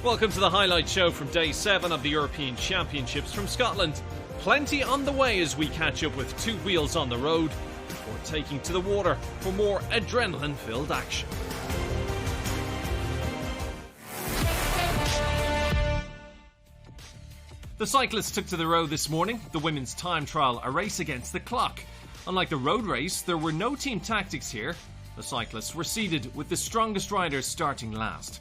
Welcome to the highlight show from day 7 of the European Championships from Scotland. Plenty on the way as we catch up with 2 wheels on the road before taking to the water for more adrenaline-filled action. The cyclists took to the road this morning, the women's time trial, a race against the clock. Unlike the road race, there were no team tactics here. The cyclists were seeded with the strongest riders starting last.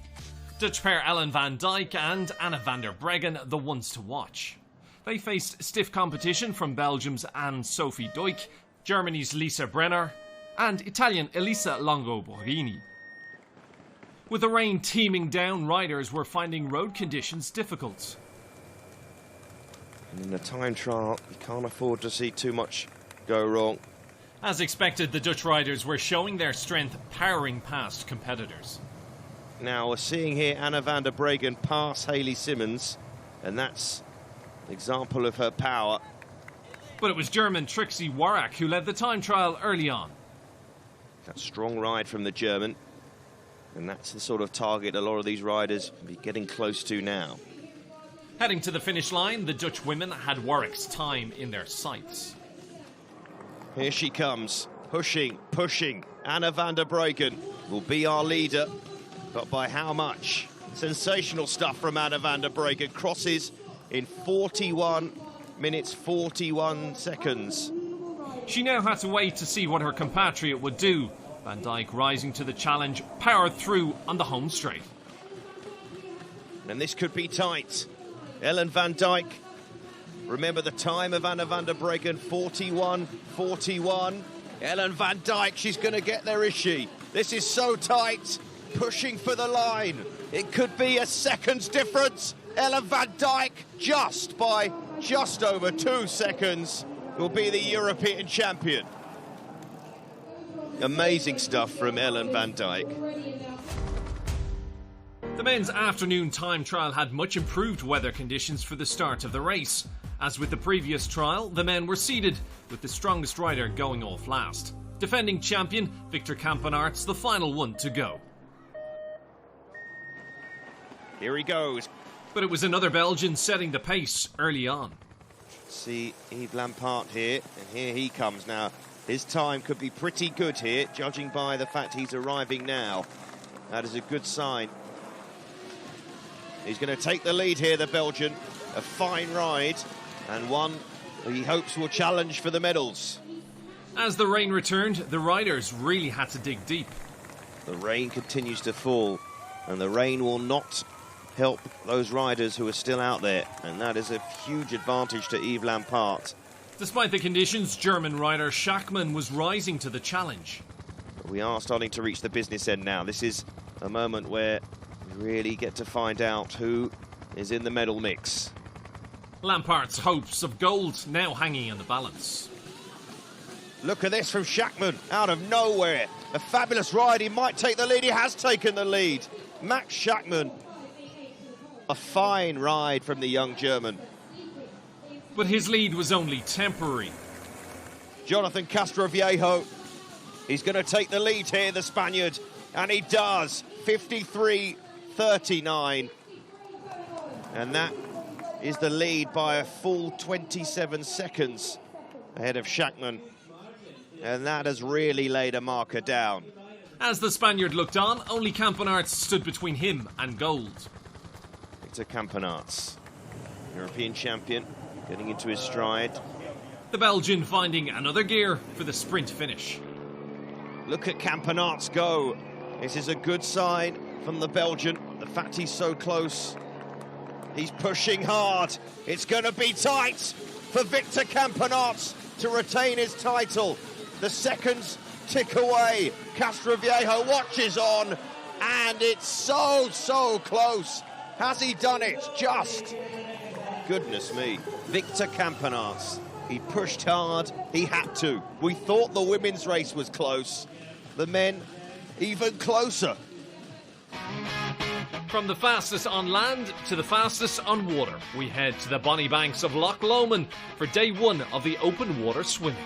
Dutch pair Ellen van Dijk and Anna van der Breggen the ones to watch. They faced stiff competition from Belgium's Anne-Sophie Duik, Germany's Lisa Brenner and Italian Elisa Longo-Borghini. With the rain teeming down, riders were finding road conditions difficult. In a time trial, you can't afford to see too much go wrong. As expected, the Dutch riders were showing their strength, powering past competitors. Now we're seeing here Anna van der Breggen pass Hayley Simmons, and that's an example of her power. But it was German Trixie Warak who led the time trial early on. That strong ride from the German, and that's the sort of target a lot of these riders will be getting close to now. Heading to the finish line, the Dutch women had Warak's time in their sights. Here she comes, pushing. Anna van der Breggen will be our leader. But by how much? Sensational stuff from Anna van der Breggen. Crosses in 41 minutes, 41 seconds. She now had to wait to see what her compatriot would do. Van Dijk, rising to the challenge, powered through on the home straight. And this could be tight. Ellen van Dijk, remember the time of Anna van der Breggen, 41-41. Ellen van Dijk, she's going to get there, is she? This is so tight. Pushing for the line. It could be a second's difference. Ellen van Dijk, by just over 2 seconds, will be the European champion. Amazing stuff from Ellen van Dijk. The men's afternoon time trial had much improved weather conditions for the start of the race. As with the previous trial, the men were seeded, with the strongest rider going off last. Defending champion Victor Kampenaerts, the final one to go. Here he goes. But it was another Belgian setting the pace early on. See Yves Lampaert here, and here he comes now. His time could be pretty good here, judging by the fact he's arriving now. That is a good sign. He's going to take the lead here, the Belgian. A fine ride, and one he hopes will challenge for the medals. As the rain returned, the riders really had to dig deep. The rain continues to fall, and the rain will not help those riders who are still out there, and that is a huge advantage to Yves Lampaert. Despite the conditions, German rider Schachmann was rising to the challenge. But we are starting to reach the business end now. This is a moment where we really get to find out who is in the medal mix. Lampaert's hopes of gold now hanging in the balance. Look at this from Schachmann, out of nowhere. A fabulous ride, he might take the lead, he has taken the lead. Max Schachmann. A fine ride from the young German. But his lead was only temporary. Jonathan Castroviejo, he's going to take the lead here, the Spaniard, and he does. 53-39. And that is the lead by a full 27 seconds ahead of Schachmann. And that has really laid a marker down. As the Spaniard looked on, only Kampenaerts stood between him and gold. Victor Kampenaerts, European champion, getting into his stride. The Belgian finding another gear for the sprint finish. Look at Kampenaerts go. This is a good sign from the Belgian. The fact he's so close. He's pushing hard. It's going to be tight for Victor Kampenaerts to retain his title. The seconds tick away. Castroviejo watches on, and it's so close. Has he done it? Just. Goodness me. Victor Kampenaerts. He pushed hard. He had to. We thought the women's race was close. The men, even closer. From the fastest on land to the fastest on water, we head to the bonny banks of Loch Lomond for day 1 of the open water swimming.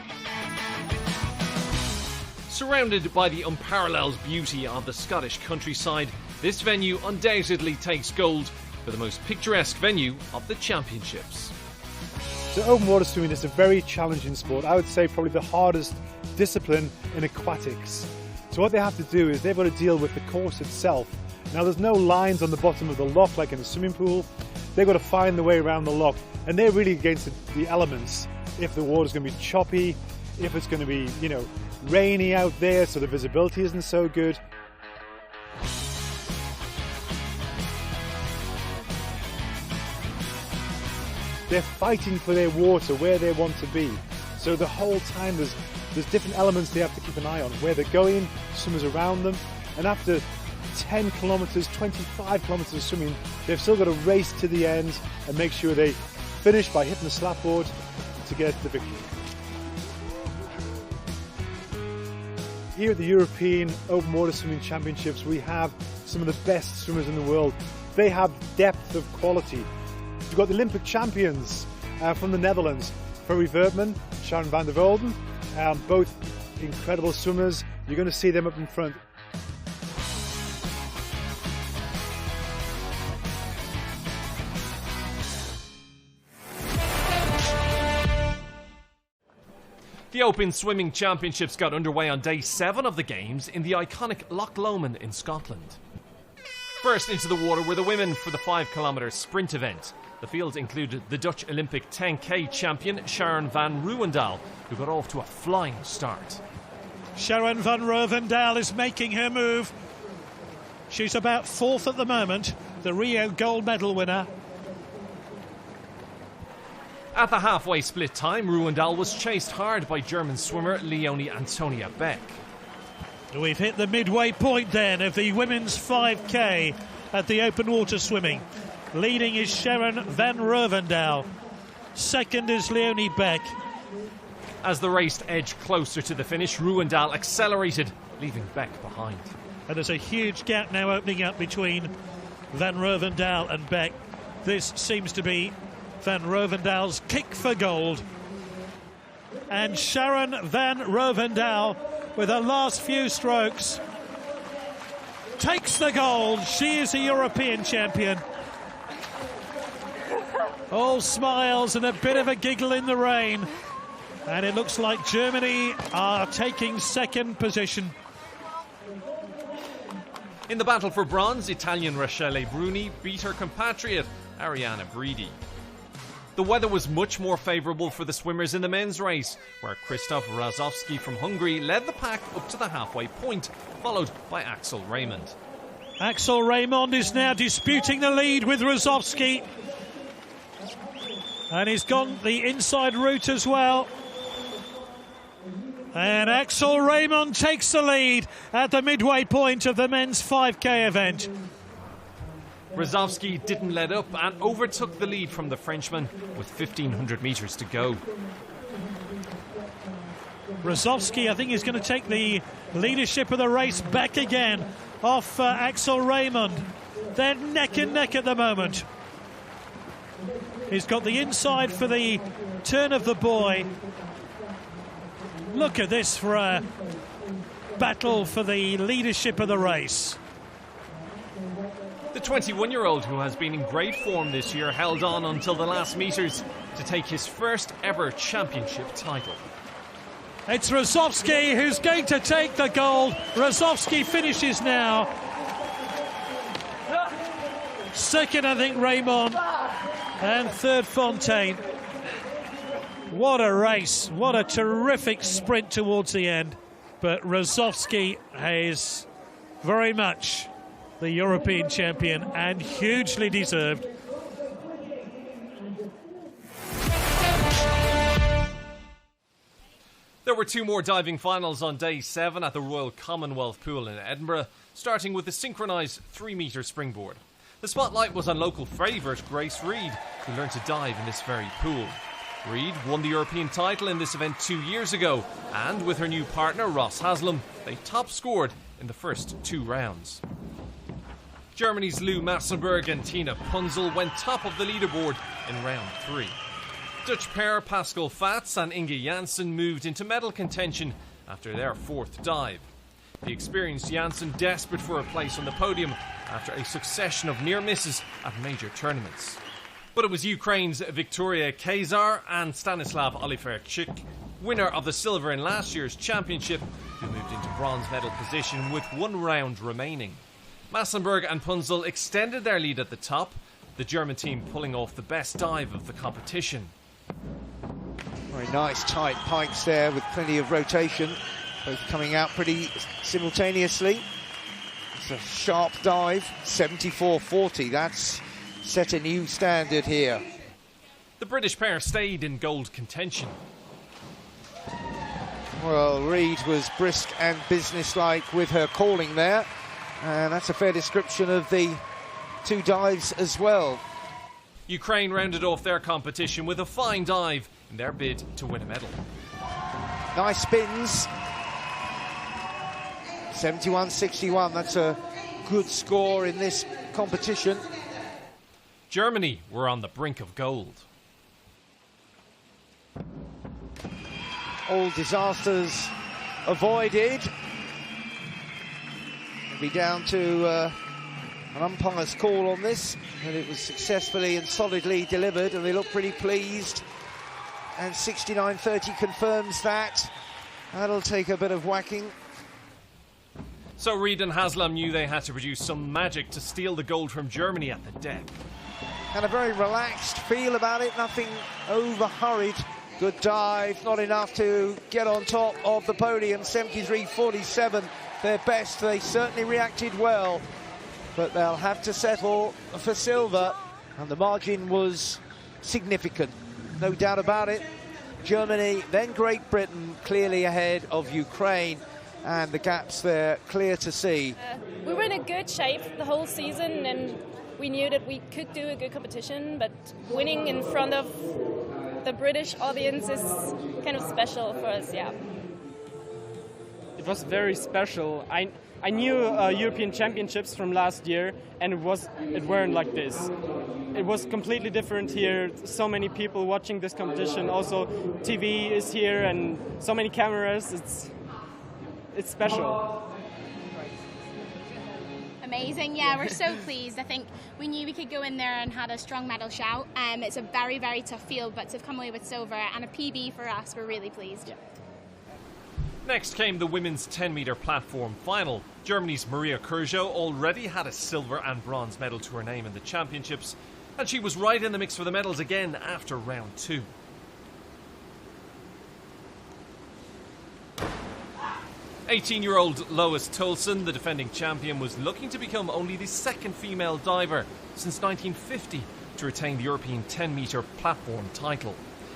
Surrounded by the unparalleled beauty of the Scottish countryside, this venue undoubtedly takes gold for the most picturesque venue of the championships. So open water swimming is a very challenging sport. I would say probably the hardest discipline in aquatics. So what they have to do is they've got to deal with the course itself. Now there's no lines on the bottom of the loch like in a swimming pool. They've got to find the way around the loch, and they're really against the elements. If the water's going to be choppy, if it's going to be, rainy out there, so the visibility isn't so good. They're fighting for their water, where they want to be. So the whole time there's different elements they have to keep an eye on. Where they're going, swimmers around them. And after 10 kilometres, 25 kilometres of swimming, they've still got to race to the end and make sure they finish by hitting the slapboard to get the victory. Here at the European Open Water Swimming Championships, we have some of the best swimmers in the world. They have depth of quality. We've got the Olympic champions from the Netherlands, Ferry Vertman, Sharon van der Volden, both incredible swimmers. You're going to see them up in front. The Open Swimming Championships got underway on day 7 of the Games in the iconic Loch Lomond in Scotland. First into the water were the women for the 5-kilometre sprint event. The field included the Dutch Olympic 10k champion Sharon van Rouwendaal, who got off to a flying start. Sharon van Rouwendaal is making her move. She's about 4th at the moment, the Rio gold medal winner. At the halfway split time, Rouwendaal was chased hard by German swimmer Leonie Antonia Beck. We've hit the midway point then of the women's 5k at the open water swimming. Leading is Sharon van Rouwendaal. Second is Leonie Beck. As the race edged closer to the finish, Rouwendaal accelerated, leaving Beck behind. And there's a huge gap now opening up between van Rouwendaal and Beck. This seems to be van Roovendaal's kick for gold. And Sharon van Rouwendaal, with her last few strokes, takes the gold. She is a European champion. All smiles and a bit of a giggle in the rain. And it looks like Germany are taking second position. In the battle for bronze, Italian Rachele Bruni beat her compatriot Arianna Bridi. The weather was much more favourable for the swimmers in the men's race, where Krzysztof Razowski from Hungary led the pack up to the halfway point, followed by Axel Raymond. Axel Raymond is now disputing the lead with Razowski. And he's gone the inside route as well. And Axel Raymond takes the lead at the midway point of the men's 5k event. Razowski didn't let up and overtook the lead from the Frenchman with 1,500 metres to go. Razowski, I think, is going to take the leadership of the race back again off Axel Raymond. They're neck and neck at the moment. He's got the inside for the turn of the buoy. Look at this for a battle for the leadership of the race. The 21-year-old, who has been in great form this year, held on until the last metres to take his first ever championship title. It's Razowski who's going to take the gold. Razowski finishes now. Second, I think, Raymond. And third, Fontaine. What a race. What a terrific sprint towards the end. But Razowski is very much the European champion, and hugely deserved. There were 2 more diving finals on day 7 at the Royal Commonwealth Pool in Edinburgh, starting with the Synchronised 3-metre springboard. The spotlight was on local favourite Grace Reid, who learned to dive in this very pool. Reid won the European title in this event 2 years ago, and with her new partner Ross Haslam, they top scored in the first 2 rounds. Germany's Lou Massenberg and Tina Punzel went top of the leaderboard in round 3. Dutch pair Pascal Fatz and Inge Janssen moved into medal contention after their 4th dive. The experienced Janssen desperate for a place on the podium after a succession of near misses at major tournaments. But it was Ukraine's Victoria Kazar and Stanislav Oliverchik, winner of the silver in last year's championship, who moved into bronze medal position with 1 round remaining. Massenberg and Punzel extended their lead at the top, the German team pulling off the best dive of the competition. Very nice tight pikes there with plenty of rotation, both coming out pretty simultaneously. It's a sharp dive, 74.40, that's set a new standard here. The British pair stayed in gold contention. Well, Reid was brisk and businesslike with her calling there, and that's a fair description of the 2 dives as well. Ukraine rounded off their competition with a fine dive in their bid to win a medal. Nice spins. 71.61, that's a good score in this competition. Germany were on the brink of gold. All disasters avoided. It'll be down to an umpire's call on this, and it was successfully and solidly delivered, and they look pretty pleased. And 69.30 confirms that. That'll take a bit of whacking. So Reid and Haslam knew they had to produce some magic to steal the gold from Germany at the deck. And a very relaxed feel about it, nothing over-hurried. Good dive, not enough to get on top of the podium. 73.47, their best. They certainly reacted well, but they'll have to settle for silver, and the margin was significant, no doubt about it. Germany, then Great Britain, clearly ahead of Ukraine, and the gaps there clear to see. We were in a good shape the whole season, and we knew that we could do a good competition, but winning in front of the British audience is kind of special for us, yeah. It was very special. I knew European Championships from last year, and it weren't like this. It was completely different here. So many people watching this competition. Also, TV is here, and so many cameras. It's special. Amazing, yeah, we're so pleased. I think we knew we could go in there and had a strong medal shout. It's a very, very tough field, but to have come away with silver and a PB for us, we're really pleased. Yeah. Next came the women's 10-metre platform final. Germany's Maria Kurjo already had a silver and bronze medal to her name in the championships, and she was right in the mix for the medals again after round 2. "18-year-old Lois Tolson, the defending champion, was looking to become only the second female diver since 1950 to retain the European 10-metre platform title.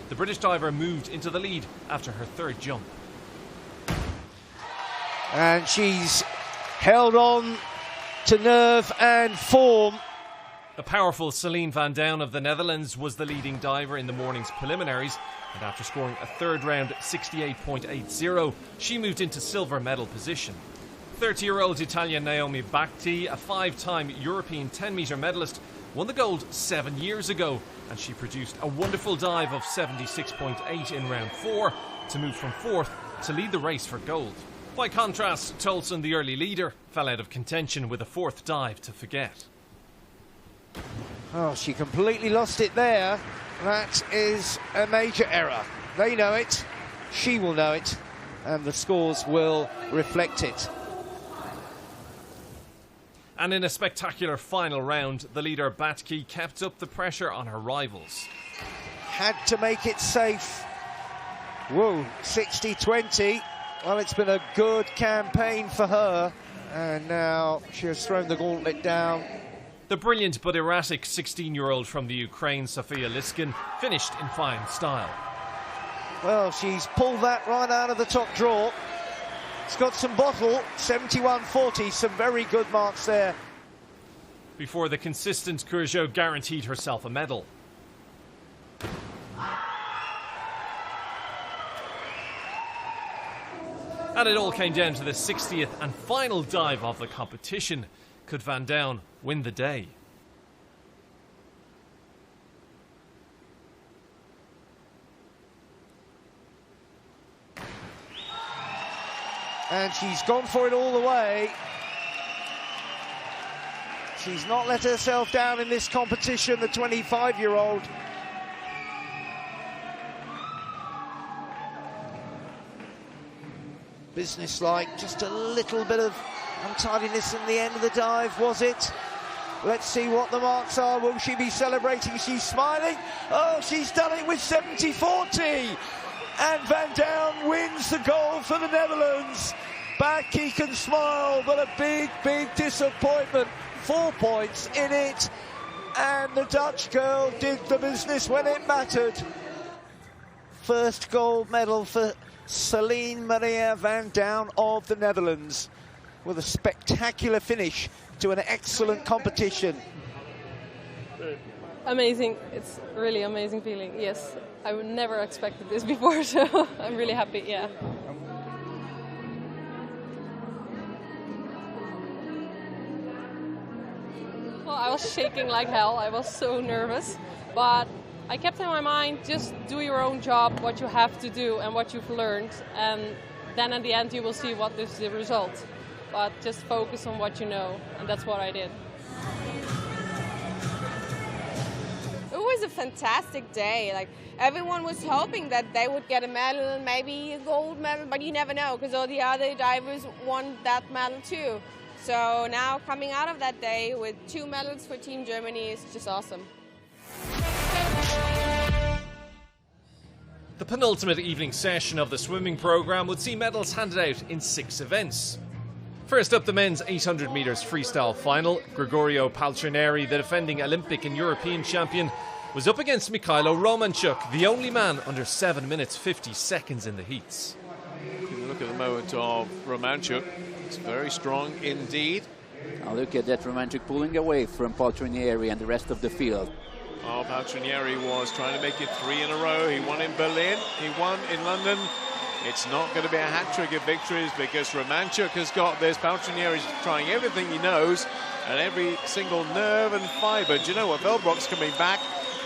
The British diver moved into the lead after her 3rd jump. And she's held on to nerve and form. The powerful Celine van Duyn of the Netherlands was the leading diver in the morning's preliminaries, and after scoring a 3rd round 68.80, she moved into silver medal position. 30-year-old Italian Naomi Bhakti, a 5-time European 10-metre medalist, won the gold 7 years ago, and she produced a wonderful dive of 76.8 in round 4 to move from 4th to lead the race for gold. By contrast, Tolson, the early leader, fell out of contention with a 4th dive to forget. Oh, she completely lost it there. That is a major error. They know it, she will know it, and the scores will reflect it. And in a spectacular final round, the leader Batki kept up the pressure on her rivals. Had to make it safe. Whoa, 60-20. Well, it's been a good campaign for her, and now she has thrown the gauntlet down. The brilliant but erratic 16-year-old from the Ukraine, Sofia Liskin, finished in fine style. Well, she's pulled that right out of the top drawer. It's got some bottle, 71.40, some very good marks there. Before the consistent Kurjo guaranteed herself a medal. And it all came down to the 60th and final dive of the competition. Could Van Duyn win the day? And she's gone for it all the way. She's not let herself down in this competition, the 25-year-old. Businesslike, just a little bit of untidiness in the end of the dive, was it? Let's see what the marks are. Will she be celebrating? She's smiling. Oh, she's done it with 70-40. And Van Down wins the gold for the Netherlands. Becky can smile, but a big, big disappointment. 4 points in it. And the Dutch girl did the business when it mattered. First gold medal for Celine Maria Van Down of the Netherlands, with a spectacular finish to an excellent competition. Amazing. It's really amazing feeling. Yes, I would never expected this before, so I'm really happy. Yeah. Well, I was shaking like hell. I was so nervous, but I kept in my mind, just do your own job, what you have to do and what you've learned, and then at the end you will see what is the result. But just focus on what you know, and that's what I did. It was a fantastic day. Like, everyone was hoping that they would get a medal, maybe a gold medal, but you never know, because all the other divers won that medal too. So now coming out of that day with 2 medals for Team Germany is just awesome. The penultimate evening session of the swimming programme would see medals handed out in 6 events. First up, the men's 800 metres freestyle final. Gregorio Paltrinieri, the defending Olympic and European champion, was up against Mikhailo Romanchuk, the only man under 7 minutes 50 seconds in the heats. You can look at the moment of Romanchuk. It's very strong indeed. Now look at that, Romanchuk pulling away from Paltrinieri and the rest of the field. Oh, Paltrinieri was trying to make it 3 in a row. He won in Berlin, he won in London. It's not going to be a hat-trick of victories because Romanchuk has got this. Paltrinieri's trying everything he knows and every single nerve and fibre. Do you know what? Velbrock's coming back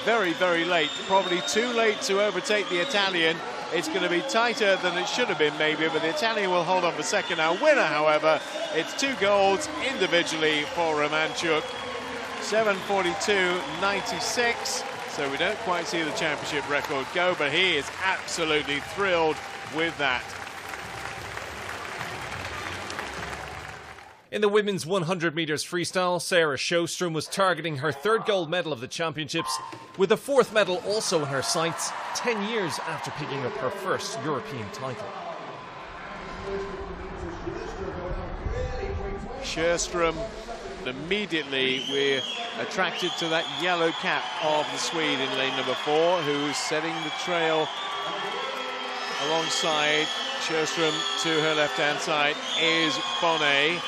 very, very late. Probably too late to overtake the Italian. It's going to be tighter than it should have been, maybe, but the Italian will hold on for second. Our winner, however, it's 2 golds individually for Romanchuk. 7:42.96. So we don't quite see the championship record go, but he is absolutely thrilled with that. In the women's 100 metres freestyle, Sarah Sjostrom was targeting her 3rd gold medal of the championships, with a 4th medal also in her sights, 10 years after picking up her first European title. Sjostrom, immediately we're attracted to that yellow cap of the Swede in lane number 4, who's setting the trail alongside Sjostrom. To her left-hand side is Bonnet,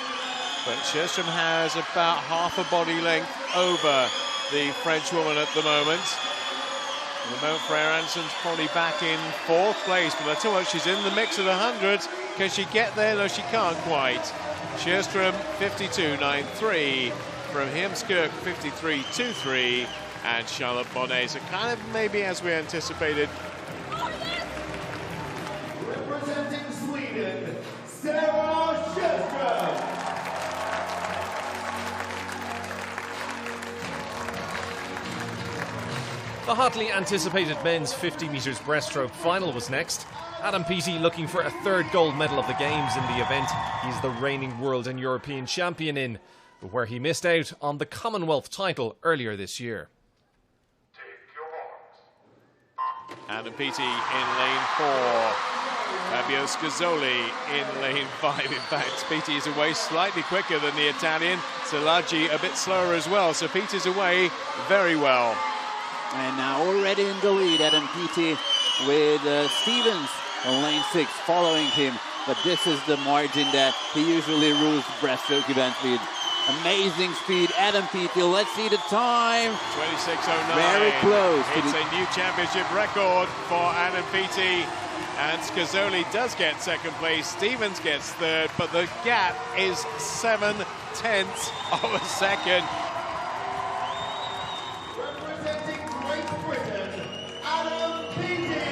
but Sjostrom has about half a body length over the French woman at the moment. At the moment, Freya Anderson's probably back in 4th place, but I tell you what, she's in the mix at 100. Can she get there? No, she can't quite. Sjostrom 52.93, from Heemskirk 53.23, and Charlotte Bonnet. So kind of maybe as we anticipated. Representing Sweden, Sarah Sjostrom. The hotly anticipated men's 50 metres breaststroke final was next. Adam Peaty looking for a 3rd gold medal of the Games in the event he's the reigning world and European champion in, but where he missed out on the Commonwealth title earlier this year. Adam Peaty in lane 4. Fabio Scazzoli in lane 5. In fact, Peaty is away slightly quicker than the Italian. Salaggi a bit slower as well, so Peaty's away very well. And now already in the lead, Adam Peaty with Stevens on lane 6 following him. But this is the margin that he usually rules breaststroke events with. Amazing speed, Adam Peaty. Let's see the time. 26.09. Very close. It's a new championship record for Adam Peaty. And Scazzoli does get 2nd place. Stevens gets 3rd, but the gap is 7/10 of a second. Representing Great Britain, Adam Peaty.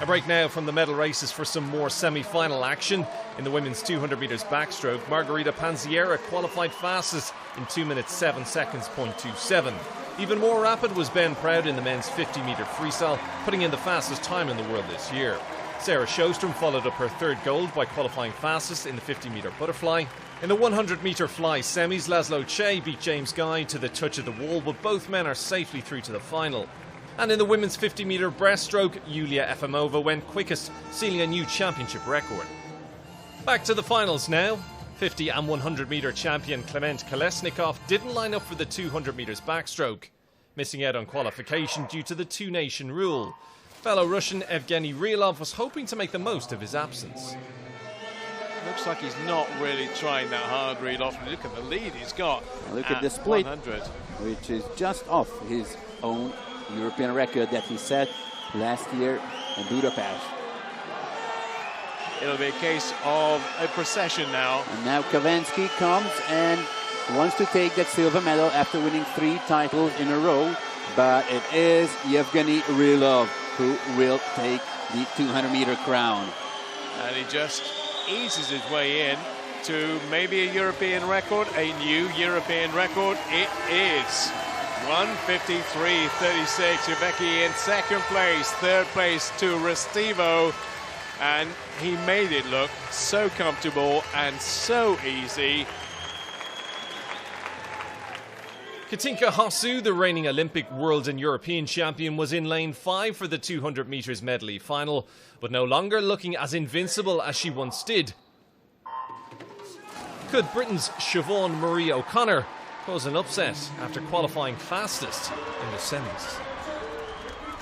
break now from the medal races for some more semi-final action. In the women's 200 metres backstroke, Margarita Panziera qualified fastest in 2 minutes 7 seconds, .27. Even more rapid was Ben Proud in the men's 50 metre freestyle, putting in the fastest time in the world this year. Sarah Sjostrom followed up her third gold by qualifying fastest in the 50 metre butterfly. In the 100 metre fly semis, Laszlo Che beat James Guy to the touch of the wall, but both men are safely through to the final. And in the women's 50 metre breaststroke, Yulia Efimova went quickest, sealing a new championship record. Back to the finals now. 50 and 100 metre champion Klement Kolesnikov didn't line up for the 200 metres backstroke, missing out on qualification due to the two-nation rule. Fellow Russian Evgeny Rylov was hoping to make the most of his absence. Looks like he's not really trying that hard, Rylov. Look at the lead he's got. Look at the split, 100. which is just off his own European record that he set last year in Budapest. It'll be a case of a procession now. And now Kavensky comes and wants to take that silver medal after winning 3 titles in a row. But it is Yevgeny Rylov who will take the 200-meter crown. And he just eases his way in to maybe a European record, a new European record. It is 1:53.36. Ivecki in second place, third place to Restivo. And he made it look so comfortable and so easy. Katinka Hosszu, the reigning Olympic, world and European champion, was in lane 5 for the 200 metres medley final, but no longer looking as invincible as she once did. Could Britain's Siobhan Marie O'Connor cause an upset after qualifying fastest in the semis?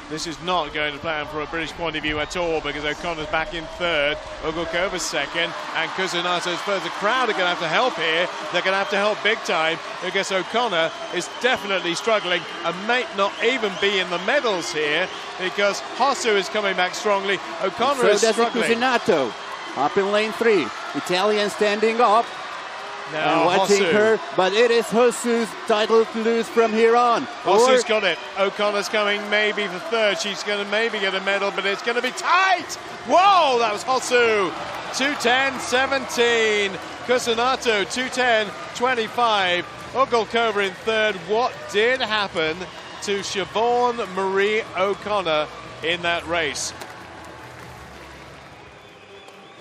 This is not going to plan from a British point of view at all, because O'Connor's back in third, Ugolkova's second, and Kusanato's first. The crowd are going to have to help here. They're going to have to help big time, because O'Connor is definitely struggling and may not even be in the medals here, because Hosszu is coming back strongly. O'Connor is struggling. Kusinato up in lane 3. Italian standing up. Now and watching Hosszu. her, but it is Hossu's title to lose from here on. Hossu's got it. O'Connor's coming maybe for third. She's going to maybe get a medal, but it's going to be tight. Whoa, that was Hosszu. 2:10.17. Kusanato 2:10.25. Ugolkova in third. What did happen to Siobhan Marie O'Connor in that race?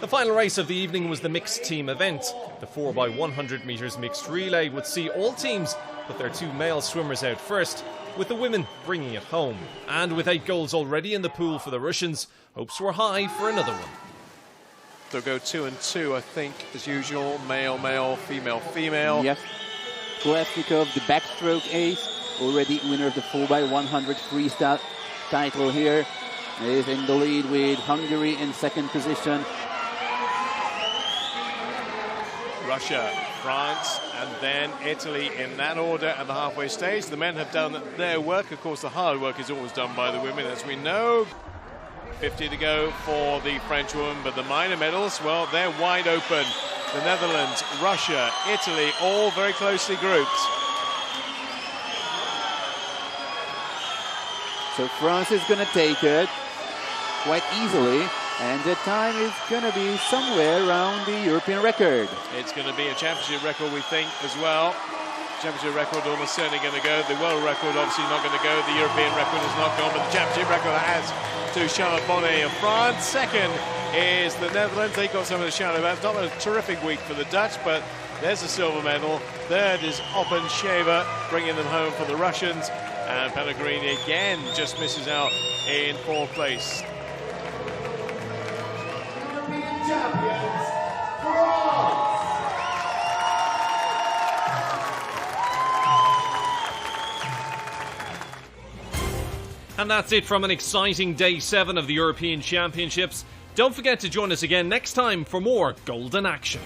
The final race of the evening was the mixed team event. The 4x100 metres mixed relay would see all teams put their 2 male swimmers out first, with the women bringing it home. And with 8 goals already in the pool for the Russians, hopes were high for another one. They'll go 2 and 2, I think, as usual. Male, male, female, female. Yes. Kolesnikov, the backstroke ace, already winner of the 4x100 freestyle title here, is in the lead with Hungary in second position. Russia, France, and then Italy in that order at the halfway stage. The men have done their work. Of course, the hard work is always done by the women, as we know. 50 to go for the French woman, but the minor medals, well, they're wide open. The Netherlands, Russia, Italy, all very closely grouped. So France is going to take it quite easily. And the time is going to be somewhere around the European record. It's going to be a championship record, we think, as well. Championship record almost certainly going to go. The world record obviously not going to go. The European record is not gone, but the championship record has to Charlotte Bonnet of France. Second is the Netherlands. They got some of the Charlotte. It's not a terrific week for the Dutch, but there's a silver medal. Third is Oppenshaver, bringing them home for the Russians. And Pellegrini again just misses out in 4th place. Champions, France! And that's it from an exciting day 7 of the European Championships. Don't forget to join us again next time for more golden action.